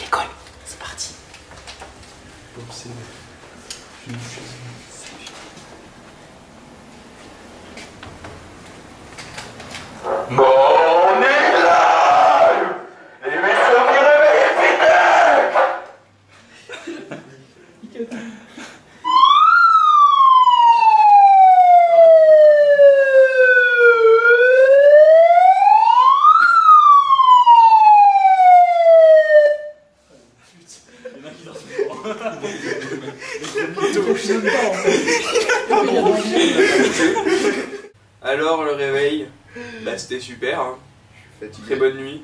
l'école. C'est parti. Bon, on est là. Les vaisseaux qui réveillent, putain. Alors le réveil, bah c'était super, hein. Très bonne nuit,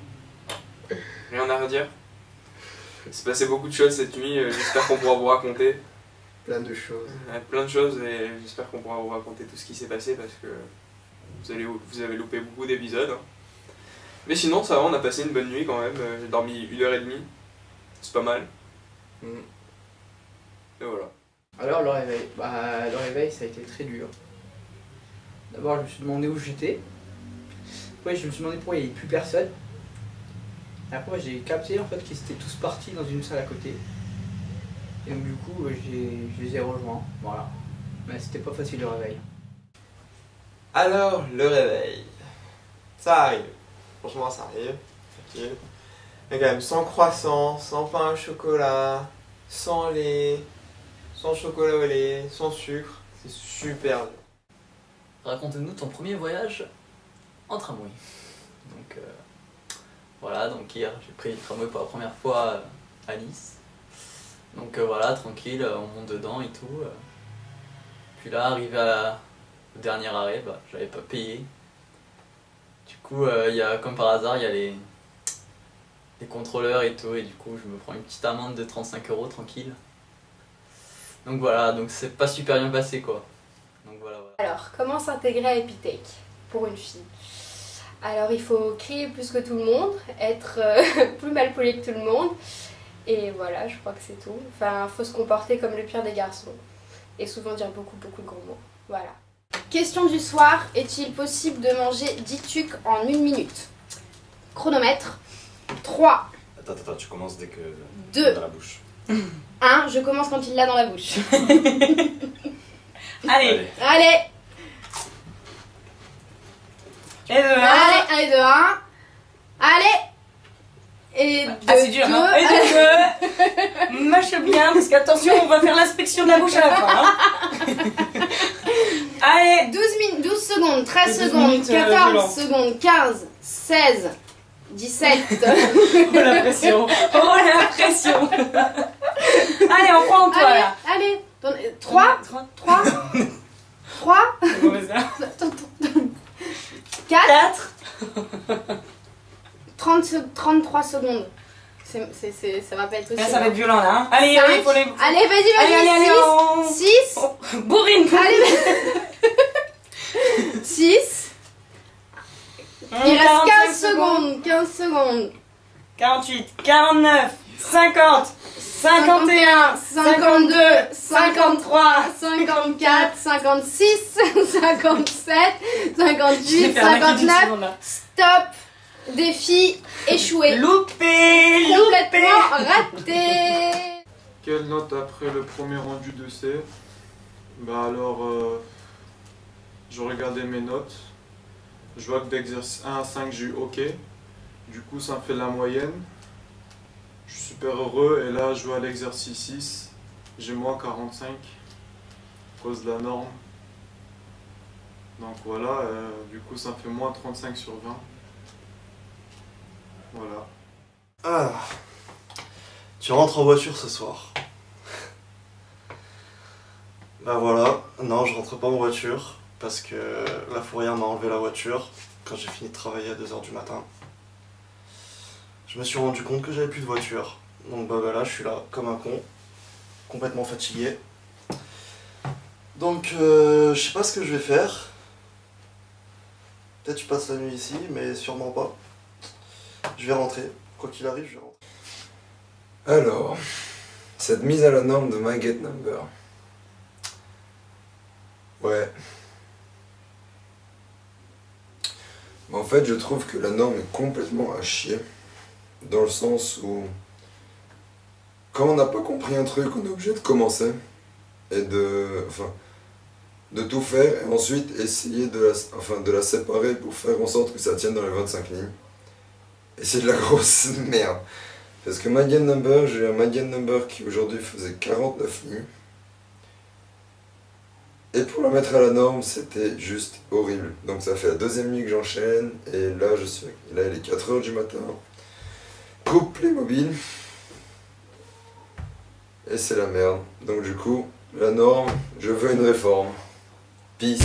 rien à redire. Il s'est passé beaucoup de choses cette nuit, j'espère qu'on pourra vous raconter. Plein de choses. Plein de choses et j'espère qu'on pourra vous raconter tout ce qui s'est passé parce que vous avez loupé beaucoup d'épisodes. Hein. Mais sinon ça va, on a passé une bonne nuit quand même, j'ai dormi 1h30, c'est pas mal. Et voilà. Alors le réveil, le réveil ça a été très dur. D'abord je me suis demandé où j'étais. Après je me suis demandé pourquoi il n'y avait plus personne. Et après j'ai capté en fait qu'ils étaient tous partis dans une salle à côté. Et donc du coup je les ai rejoints, voilà. Mais c'était pas facile le réveil. Alors, le réveil. Ça arrive. Franchement, ça arrive. Tranquille. Mais quand même, sans croissant, sans pain au chocolat, sans lait, sans chocolat au lait, sans sucre. C'est super dur. Raconte-nous ton premier voyage en tramway. Donc voilà, donc hier j'ai pris le tramway pour la première fois à Nice. Donc voilà, tranquille, on monte dedans et tout. Puis là, arrivé au dernier arrêt, j'avais pas payé. Du coup, comme par hasard, il y a les contrôleurs et tout, et du coup je me prends une petite amende de 35 € tranquille. Donc voilà, donc c'est pas super bien passé quoi. Donc voilà. Alors, comment s'intégrer à Epitech pour une fille? Alors, il faut crier plus que tout le monde, être plus mal poli que tout le monde, et voilà, je crois que c'est tout. Enfin, il faut se comporter comme le pire des garçons, et souvent dire beaucoup de gros mots. Voilà. Question du soir, est-il possible de manger 10 tucs en 1 minute? Chronomètre. 3. Attends, tu commences dès que... 2. Dans la bouche. 1, je commence quand il l'a dans la bouche. Allez. Allez. Et de 1. Allez, de 1. Allez. Et de 2. Ah, c'est dur, hein. Et de 2. Mâche bien, parce qu'attention, on va faire l'inspection de la bouche à la fin. Hein. Allez. 12 secondes, 13 secondes, 14 secondes, 15, 16, 17. Oh la pression. Oh la pression. Allez, on prend en toi là. Allez. 3. 4. 33 secondes. Ça va pas être possible. Ça va être violent là. Hein. Allez, allez, faut les... Allez, vas-y. 6. Oh, bourrine. Allez. 6. Il reste 15 secondes. 15 secondes. 48, 49, 50, 51, 52, 53, 54, 56, 57, 58, 59. Stop. Défi échoué. Loupé. Complètement raté. Quelle note après le premier rendu de C? Bah alors, je regardais mes notes. Je vois que d'exercice 1 à 5 j'ai eu OK. Du coup ça me fait la moyenne. Je suis super heureux et là je vois l'exercice 6. J'ai moins 45 à cause de la norme. Donc voilà, du coup ça me fait moins 35 sur 20. Voilà. Ah, tu rentres en voiture ce soir. Bah voilà, non je rentre pas en voiture parce que la fourrière m'a enlevé la voiture quand j'ai fini de travailler à 2 h du matin. Je me suis rendu compte que j'avais plus de voiture. Donc bah là je suis là comme un con, complètement fatigué. Donc je sais pas ce que je vais faire. Peut-être je passe la nuit ici, mais sûrement pas. Je vais rentrer, quoi qu'il arrive, je vais rentrer. Alors, cette mise à la norme de My Get Number. Ouais. Mais en fait, je trouve que la norme est complètement à chier. Dans le sens où quand on n'a pas compris un truc, on est obligé de commencer et de tout faire et ensuite essayer de la séparer pour faire en sorte que ça tienne dans les 25 lignes. Et c'est de la grosse merde. Parce que my gain number, j'ai eu un my gain number qui aujourd'hui faisait 49 lignes. Et pour la mettre à la norme, c'était juste horrible. Donc ça fait la deuxième nuit que j'enchaîne et là il est 4h du matin. Coupe Playmobil. Et c'est la merde. Donc du coup, la norme, je veux une réforme. Peace.